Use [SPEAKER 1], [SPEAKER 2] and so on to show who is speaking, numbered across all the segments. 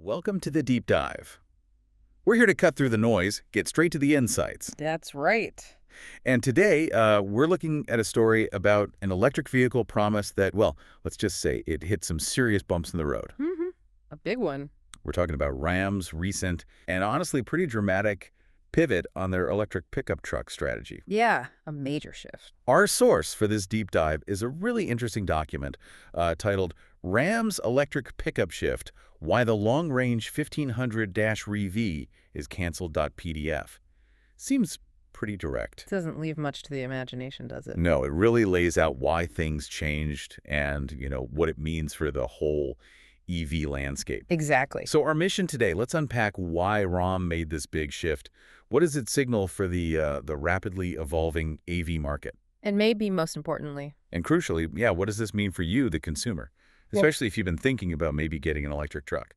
[SPEAKER 1] Welcome to the Deep Dive. We're here to cut through the noise, get straight to the insights.
[SPEAKER 2] That's right.
[SPEAKER 1] And today, we're looking at a story about an electric vehicle promise that, well, let's just say it hit some serious bumps in the road.
[SPEAKER 2] A big one.
[SPEAKER 1] We're talking about Ram's recent and honestly pretty dramatic pivot on their electric pickup truck strategy.
[SPEAKER 2] Yeah, a major shift.
[SPEAKER 1] Our source for this deep dive is a really interesting document titled Ram's Electric Pickup Shift, Why the Long-Range 1500-REV is Cancelled.pdf. Seems pretty direct.
[SPEAKER 2] Doesn't leave much to the imagination, does it?
[SPEAKER 1] No, it really lays out why things changed and, what it means for the whole EV landscape.
[SPEAKER 2] Exactly.
[SPEAKER 1] So our mission today, let's unpack why RAM made this big shift. What does it signal for the rapidly evolving AV market?
[SPEAKER 2] And maybe most importantly.
[SPEAKER 1] And crucially, what does this mean for you, the consumer? Especially if you've been thinking about maybe getting an electric truck.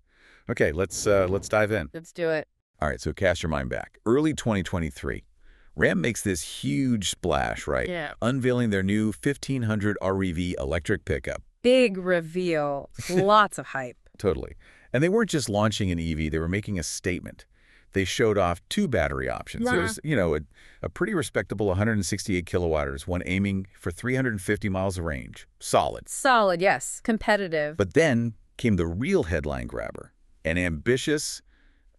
[SPEAKER 1] Okay, let's dive in.
[SPEAKER 2] Let's do it.
[SPEAKER 1] All right, so cast your mind back. Early 2023, Ram makes this huge splash, right?
[SPEAKER 2] Yeah.
[SPEAKER 1] Unveiling their new 1500 REV electric pickup.
[SPEAKER 2] Big reveal. Lots of hype.
[SPEAKER 1] Totally. And they weren't just launching an EV, they were making a statement. They showed off two battery options.
[SPEAKER 2] Yeah.
[SPEAKER 1] There was, a pretty respectable 168 kilowatt-hours, one aiming for 350 miles of range. Solid.
[SPEAKER 2] Solid, yes. Competitive.
[SPEAKER 1] But then came the real headline grabber, an ambitious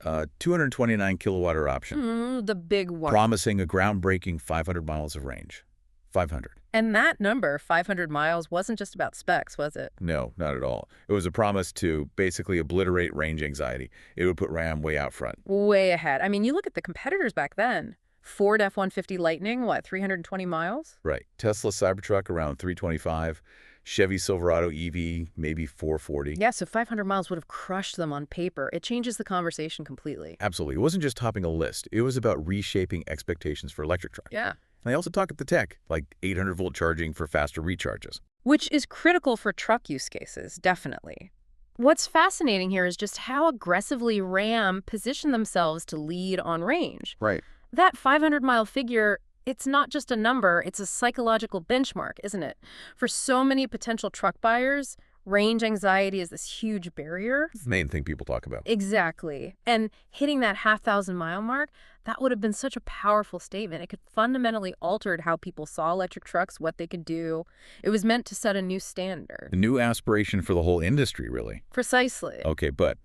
[SPEAKER 1] 229 kilowatt-hour option,
[SPEAKER 2] the big one.
[SPEAKER 1] promising a groundbreaking 500 miles of range. 500.
[SPEAKER 2] And that number, 500 miles, wasn't just about specs, was it?
[SPEAKER 1] No, not at all. It was a promise to basically obliterate range anxiety. It would put Ram way out front.
[SPEAKER 2] Way ahead. I mean, you look at the competitors back then. Ford F-150 Lightning, 320 miles?
[SPEAKER 1] Right. Tesla Cybertruck around 325. Chevy Silverado EV, maybe 440.
[SPEAKER 2] Yeah, so 500 miles would have crushed them on paper. It changes the conversation completely.
[SPEAKER 1] Absolutely. It wasn't just topping a list. It was about reshaping expectations for electric trucks.
[SPEAKER 2] Yeah.
[SPEAKER 1] And they also talk at the tech, like 800-volt charging for faster recharges.
[SPEAKER 2] Which is critical for truck use cases, definitely. What's fascinating here is just how aggressively Ram positioned themselves to lead on range.
[SPEAKER 1] Right.
[SPEAKER 2] That 500-mile figure, it's not just a number, it's a psychological benchmark, isn't it? For so many potential truck buyers, range anxiety is this huge barrier.
[SPEAKER 1] It's the main thing people talk about.
[SPEAKER 2] Exactly. And hitting that 5,000-mile mark, that would have been such a powerful statement. It could fundamentally altered how people saw electric trucks, what they could do. It was meant to set a new standard.
[SPEAKER 1] A new aspiration for the whole industry, really.
[SPEAKER 2] Precisely.
[SPEAKER 1] Okay, but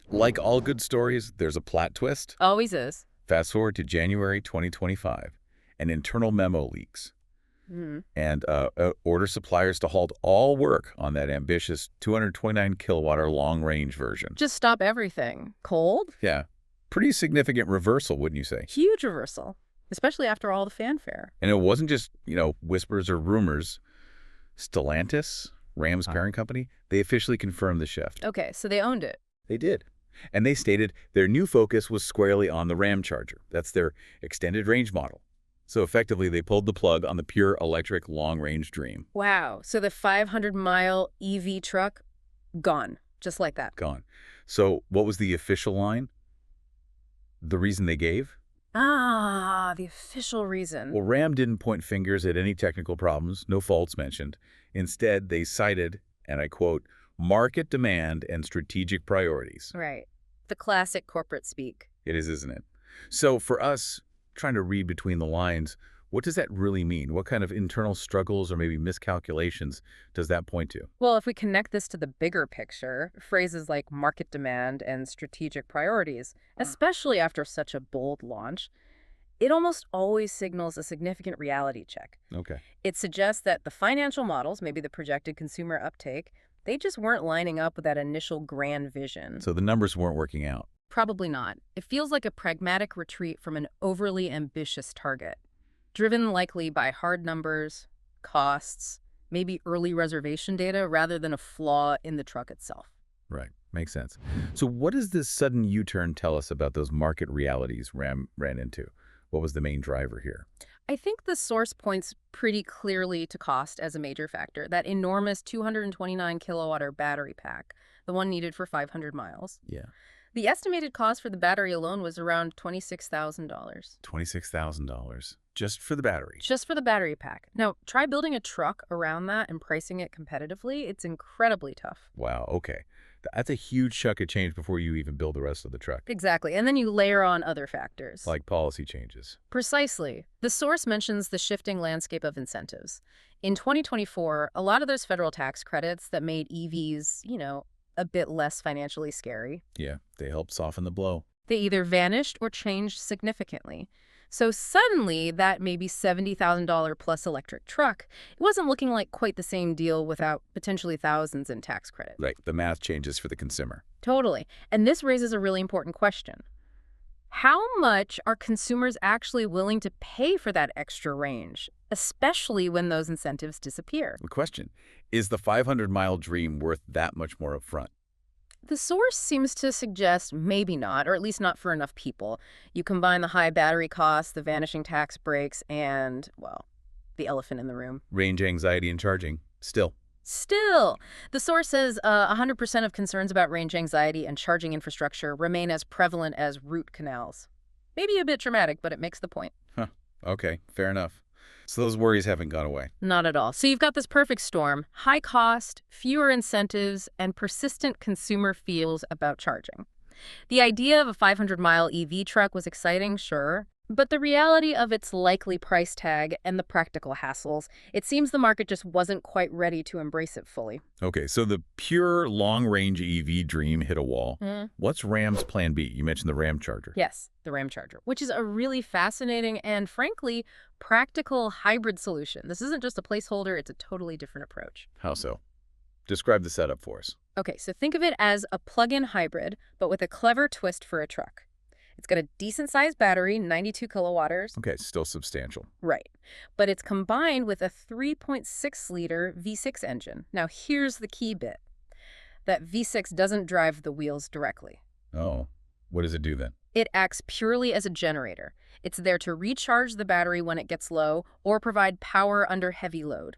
[SPEAKER 1] like all good stories, there's a plot twist.
[SPEAKER 2] Always is.
[SPEAKER 1] Fast forward to January 2025, an internal memo leaks. And order suppliers to halt all work on that ambitious 229 kilowatt-hour long-range version.
[SPEAKER 2] Just stop everything. Cold?
[SPEAKER 1] Yeah. Pretty significant reversal, wouldn't you say?
[SPEAKER 2] Huge reversal, especially after all the fanfare.
[SPEAKER 1] And it wasn't just, whispers or rumors. Stellantis, Ram's parent company, they officially confirmed the shift.
[SPEAKER 2] Okay, so they owned it.
[SPEAKER 1] They did. And they stated their new focus was squarely on the Ram Charger. That's their extended range model. So effectively, they pulled the plug on the pure electric long-range dream.
[SPEAKER 2] Wow. So the 500-mile EV truck, gone. Just like that.
[SPEAKER 1] Gone. So what was the official line? The reason they gave?
[SPEAKER 2] The official reason.
[SPEAKER 1] Well, Ram didn't point fingers at any technical problems, no faults mentioned. Instead, they cited, and I quote, market demand and strategic priorities.
[SPEAKER 2] Right. The classic corporate speak.
[SPEAKER 1] It is, isn't it? So for us, trying to read between the lines, what does that really mean? What kind of internal struggles or maybe miscalculations does that point to?
[SPEAKER 2] Well, if we connect this to the bigger picture, phrases like market demand and strategic priorities, especially after such a bold launch, it almost always signals a significant reality check.
[SPEAKER 1] Okay.
[SPEAKER 2] It suggests that the financial models, maybe the projected consumer uptake, they just weren't lining up with that initial grand vision.
[SPEAKER 1] So the numbers weren't working out.
[SPEAKER 2] Probably not. It feels like a pragmatic retreat from an overly ambitious target, driven likely by hard numbers, costs, maybe early reservation data rather than a flaw in the truck itself.
[SPEAKER 1] Right. Makes sense. So what does this sudden U-turn tell us about those market realities Ram ran into? What was the main driver here?
[SPEAKER 2] I think the source points pretty clearly to cost as a major factor. That enormous 229 kilowatt-hour battery pack, the one needed for 500 miles.
[SPEAKER 1] Yeah.
[SPEAKER 2] The estimated cost for the battery alone was around $26,000.
[SPEAKER 1] $26,000 just for the battery.
[SPEAKER 2] Just for the battery pack. Now, try building a truck around that and pricing it competitively. It's incredibly tough.
[SPEAKER 1] Wow, okay. That's a huge chunk of change before you even build the rest of the truck,
[SPEAKER 2] Exactly. And then you layer on other factors.
[SPEAKER 1] like policy changes.
[SPEAKER 2] Precisely. The source mentions the shifting landscape of incentives. In 2024, a lot of those federal tax credits that made EVs, a bit less financially scary,
[SPEAKER 1] Yeah, they help soften the blow.
[SPEAKER 2] they either vanished or changed significantly. So suddenly, that maybe $70,000 plus electric truck, it wasn't looking like quite the same deal without potentially thousands in tax credit.
[SPEAKER 1] Right, the math changes for the consumer.
[SPEAKER 2] Totally. And this raises a really important question. How much are consumers actually willing to pay for that extra range, especially when those incentives disappear?
[SPEAKER 1] The question, is the 500-mile dream worth that much more upfront?
[SPEAKER 2] The source seems to suggest maybe not, or at least not for enough people. You combine the high battery costs, the vanishing tax breaks, and, well, the elephant in the room.
[SPEAKER 1] Range anxiety and charging, still.
[SPEAKER 2] Still, the source says 100% of concerns about range anxiety and charging infrastructure remain as prevalent as root canals. Maybe a bit dramatic, but it makes the point.
[SPEAKER 1] Huh, okay, fair enough. So those worries haven't gone away.
[SPEAKER 2] Not at all. So you've got this perfect storm: high cost, fewer incentives, and persistent consumer feels about charging. The idea of a 500-mile EV truck was exciting, sure, but the reality of its likely price tag and the practical hassles, it seems the market just wasn't quite ready to embrace it fully.
[SPEAKER 1] Okay, so the pure long-range EV dream hit a wall. What's Ram's plan B? You mentioned the Ram Charger.
[SPEAKER 2] Yes, the Ram Charger, which is a really fascinating and, frankly, practical hybrid solution. This isn't just a placeholder, it's a totally different approach.
[SPEAKER 1] How so? Describe the setup for us.
[SPEAKER 2] Okay, so think of it as a plug-in hybrid, but with a clever twist for a truck. It's got a decent-sized battery, 92 kilowatts.
[SPEAKER 1] Okay, still substantial.
[SPEAKER 2] Right. But it's combined with a 3.6-liter V6 engine. Now, here's the key bit. That V6 doesn't drive the wheels directly.
[SPEAKER 1] Oh, what does it do then?
[SPEAKER 2] It acts purely as a generator. It's there to recharge the battery when it gets low or provide power under heavy load.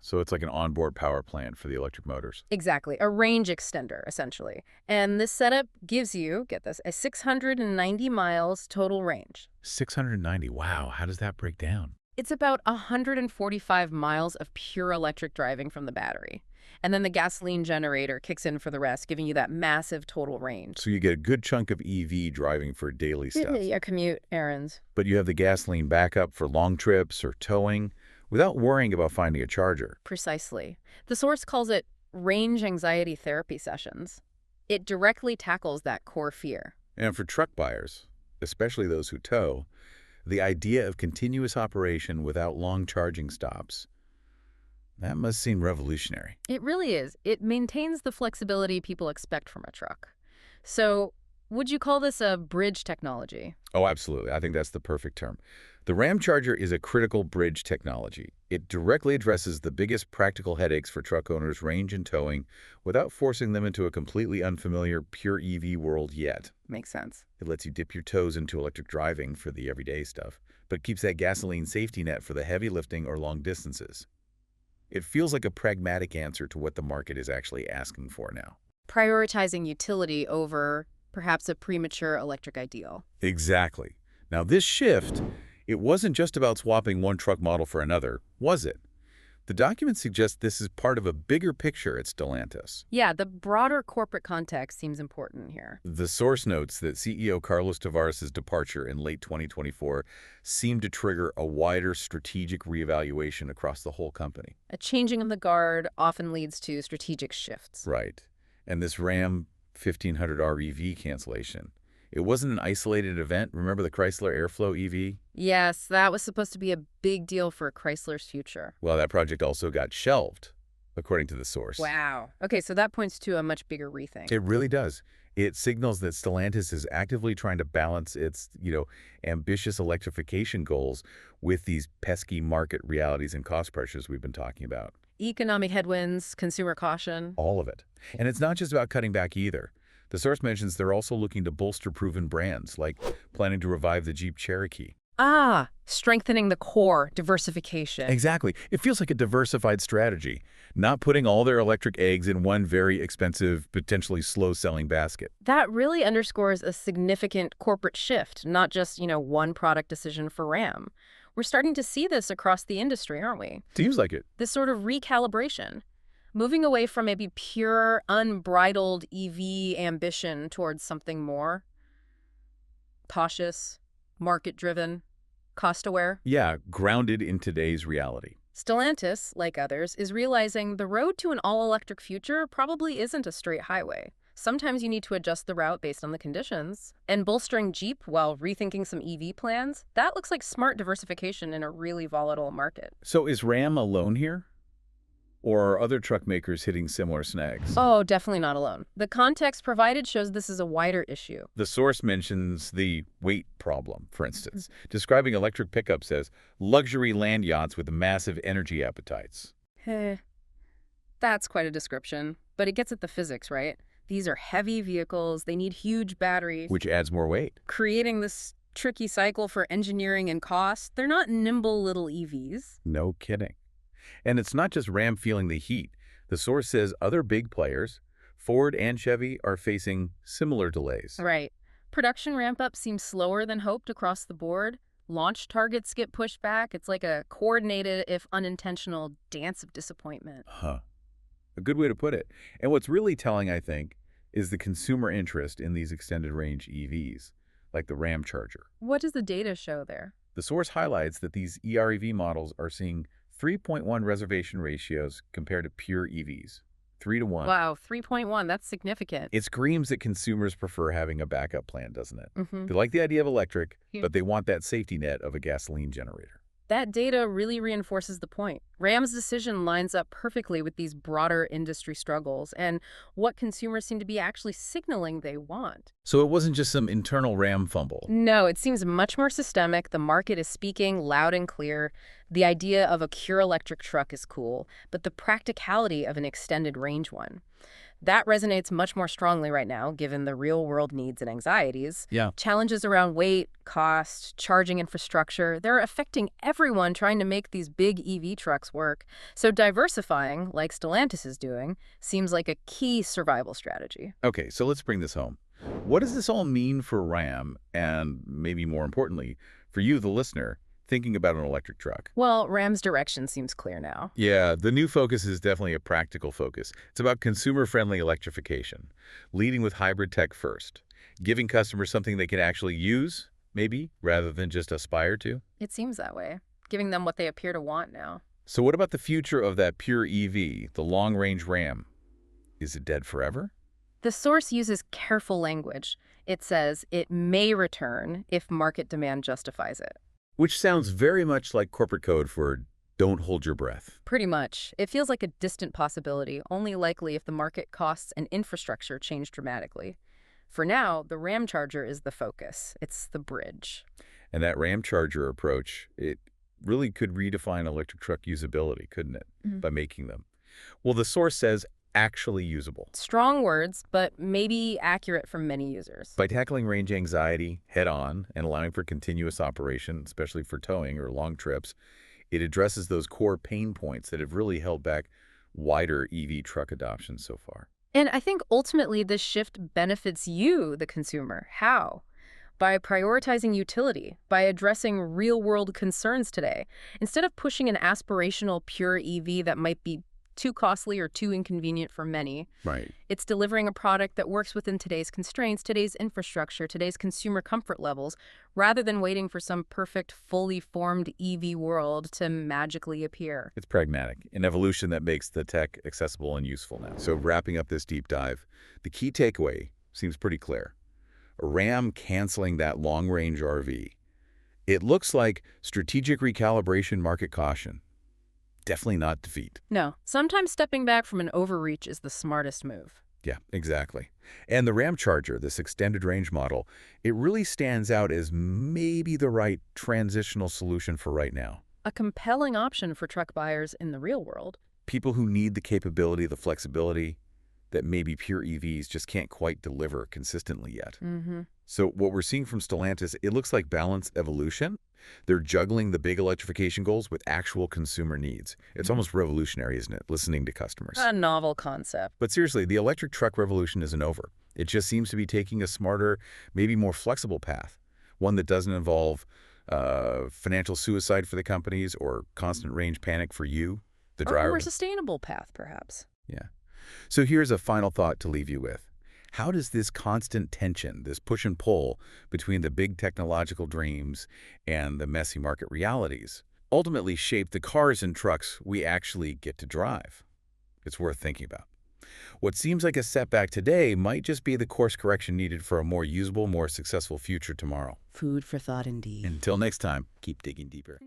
[SPEAKER 1] So it's like an onboard power plant for the electric motors.
[SPEAKER 2] Exactly, a range extender, essentially. And this setup gives you, get this, a 690 miles total range.
[SPEAKER 1] 690, wow, how does that break down?
[SPEAKER 2] It's about 145 miles of pure electric driving from the battery. And then the gasoline generator kicks in for the rest, giving you that massive total range.
[SPEAKER 1] So you get a good chunk of EV driving for daily stuff.
[SPEAKER 2] Yeah, commute, errands.
[SPEAKER 1] But you have the gasoline backup for long trips or towing without worrying about finding a charger.
[SPEAKER 2] Precisely. The source calls it range anxiety therapy sessions. It directly tackles that core fear.
[SPEAKER 1] And for truck buyers, especially those who tow, the idea of continuous operation without long charging stops, that must seem revolutionary.
[SPEAKER 2] It really is. It maintains the flexibility people expect from a truck. So, would you call this a bridge technology?
[SPEAKER 1] Oh, absolutely. I think that's the perfect term. The Ram Charger is a critical bridge technology. It directly addresses the biggest practical headaches for truck owners, range and towing, without forcing them into a completely unfamiliar pure EV world yet.
[SPEAKER 2] Makes sense.
[SPEAKER 1] It lets you dip your toes into electric driving for the everyday stuff, but keeps that gasoline safety net for the heavy lifting or long distances. It feels like a pragmatic answer to what the market is actually asking for now.
[SPEAKER 2] Prioritizing utility over perhaps a premature electric ideal.
[SPEAKER 1] Exactly. Now this shift, it wasn't just about swapping one truck model for another, was it? The document suggests this is part of a bigger picture at Stellantis.
[SPEAKER 2] Yeah, the broader corporate context seems important here.
[SPEAKER 1] The source notes that CEO Carlos Tavares' departure in late 2024 seemed to trigger a wider strategic reevaluation across the whole company.
[SPEAKER 2] A changing of the guard often leads to strategic shifts.
[SPEAKER 1] Right. And this Ram 1500 REV cancellation, it wasn't an isolated event. Remember the Chrysler Airflow EV?
[SPEAKER 2] Yes, that was supposed to be a big deal for Chrysler's future.
[SPEAKER 1] Well, that project also got shelved, according to the source.
[SPEAKER 2] Wow. Okay, so that points to a much bigger rethink.
[SPEAKER 1] It really does. It signals that Stellantis is actively trying to balance its, ambitious electrification goals with these pesky market realities and cost pressures we've been talking about.
[SPEAKER 2] Economic headwinds, consumer caution.
[SPEAKER 1] All of it. And it's not just about cutting back either. The source mentions they're also looking to bolster proven brands, like planning to revive the Jeep Cherokee.
[SPEAKER 2] Strengthening the core, diversification.
[SPEAKER 1] Exactly. It feels like a diversified strategy, not putting all their electric eggs in one very expensive, potentially slow-selling basket.
[SPEAKER 2] That really underscores a significant corporate shift, not just, one product decision for Ram. We're starting to see this across the industry, aren't we?
[SPEAKER 1] Seems like it.
[SPEAKER 2] This sort of recalibration. moving away from maybe pure, unbridled EV ambition towards something more cautious, market-driven, cost-aware.
[SPEAKER 1] Yeah, grounded in today's reality.
[SPEAKER 2] Stellantis, like others, is realizing the road to an all-electric future probably isn't a straight highway. Sometimes you need to adjust the route based on the conditions. And bolstering Jeep while rethinking some EV plans, that looks like smart diversification in a really volatile market.
[SPEAKER 1] So is Ram alone here? Or are other truck makers hitting similar snags?
[SPEAKER 2] Oh, definitely not alone. The context provided shows this is a wider issue.
[SPEAKER 1] The source mentions the weight problem, for instance, describing electric pickups as luxury land yachts with massive energy appetites.
[SPEAKER 2] Heh, that's quite a description. But it gets at the physics, right? These are heavy vehicles, they need huge batteries.
[SPEAKER 1] Which adds more weight.
[SPEAKER 2] Creating this tricky cycle for engineering and cost, they're not nimble little EVs.
[SPEAKER 1] No kidding. And it's not just Ram feeling the heat. The source says other big players, Ford and Chevy, are facing similar delays.
[SPEAKER 2] Right. Production ramp-up seems slower than hoped across the board. Launch targets get pushed back. It's like a coordinated, if unintentional, dance of disappointment.
[SPEAKER 1] Huh. A good way to put it. And what's really telling, I think, is the consumer interest in these extended-range EVs, like the Ram Charger.
[SPEAKER 2] What does the data show there?
[SPEAKER 1] The source highlights that these EREV models are seeing 3.1 reservation ratios compared to pure EVs. 3 to 1.
[SPEAKER 2] Wow, 3.1, that's significant.
[SPEAKER 1] It screams that consumers prefer having a backup plan, doesn't it?
[SPEAKER 2] Mm-hmm.
[SPEAKER 1] They like the idea of electric,
[SPEAKER 2] Yeah.
[SPEAKER 1] but they want that safety net of a gasoline generator.
[SPEAKER 2] That data really reinforces the point. Ram's decision lines up perfectly with these broader industry struggles and what consumers seem to be actually signaling they want.
[SPEAKER 1] So it wasn't just some internal Ram fumble.
[SPEAKER 2] No, it seems much more systemic. The market is speaking loud and clear. The idea of a pure electric truck is cool, but the practicality of an extended range one, that resonates much more strongly right now, given the real-world needs and anxieties.
[SPEAKER 1] Yeah.
[SPEAKER 2] Challenges around weight, cost, charging infrastructure, they're affecting everyone trying to make these big EV trucks work. So diversifying, like Stellantis is doing, seems like a key survival strategy.
[SPEAKER 1] Okay, so let's bring this home. What does this all mean for Ram and, maybe more importantly, for you, the listener, thinking about an electric truck?
[SPEAKER 2] Well, Ram's direction seems clear now.
[SPEAKER 1] Yeah, the new focus is definitely a practical focus. It's about consumer-friendly electrification, leading with hybrid tech first, giving customers something they can actually use, maybe, rather than just aspire to.
[SPEAKER 2] It seems that way, giving them what they appear to want now.
[SPEAKER 1] So what about the future of that pure EV, the long-range Ram? Is it dead forever?
[SPEAKER 2] The source uses careful language. It says it may return if market demand justifies it.
[SPEAKER 1] Which sounds very much like corporate code for don't hold your breath.
[SPEAKER 2] Pretty much. It feels like a distant possibility, only likely if the market costs and infrastructure change dramatically. For now, the Ram Charger is the focus. It's the bridge.
[SPEAKER 1] And that Ram Charger approach, it really could redefine electric truck usability, couldn't it, by making them? Well, the source says actually usable.
[SPEAKER 2] Strong words, but maybe accurate for many users.
[SPEAKER 1] By tackling range anxiety head-on and allowing for continuous operation, especially for towing or long trips, it addresses those core pain points that have really held back wider EV truck adoption so far.
[SPEAKER 2] And I think ultimately this shift benefits you, the consumer. How? By prioritizing utility, by addressing real-world concerns today. Instead of pushing an aspirational pure EV that might be too costly or too inconvenient for many.
[SPEAKER 1] Right.
[SPEAKER 2] It's delivering a product that works within today's constraints, today's infrastructure, today's consumer comfort levels, rather than waiting for some perfect, fully formed EV world to magically appear.
[SPEAKER 1] It's pragmatic, an evolution that makes the tech accessible and useful now. So wrapping up this deep dive, the key takeaway seems pretty clear. Ram canceling that long-range RV. It looks like strategic recalibration, market caution. Definitely not defeat.
[SPEAKER 2] No, sometimes stepping back from an overreach is the smartest move.
[SPEAKER 1] Yeah, exactly. And the Ram Charger, this extended range model, it really stands out as maybe the right transitional solution for right now.
[SPEAKER 2] A compelling option for truck buyers in the real world.
[SPEAKER 1] People who need the capability, the flexibility that maybe pure EVs just can't quite deliver consistently yet. So what we're seeing from Stellantis, it looks like balanced evolution. They're juggling the big electrification goals with actual consumer needs. It's almost revolutionary, isn't it, listening to customers?
[SPEAKER 2] A novel concept.
[SPEAKER 1] But seriously, the electric truck revolution isn't over. It just seems to be taking a smarter, maybe more flexible path, one that doesn't involve financial suicide for the companies or constant range panic for you, the
[SPEAKER 2] Or a
[SPEAKER 1] driver.
[SPEAKER 2] more sustainable path, perhaps.
[SPEAKER 1] Yeah. So here's a final thought to leave you with. How does this constant tension, this push and pull between the big technological dreams and the messy market realities, ultimately shape the cars and trucks we actually get to drive? It's worth thinking about. What seems like a setback today might just be the course correction needed for a more usable, more successful future tomorrow.
[SPEAKER 2] Food for thought indeed.
[SPEAKER 1] Until next time, keep digging deeper.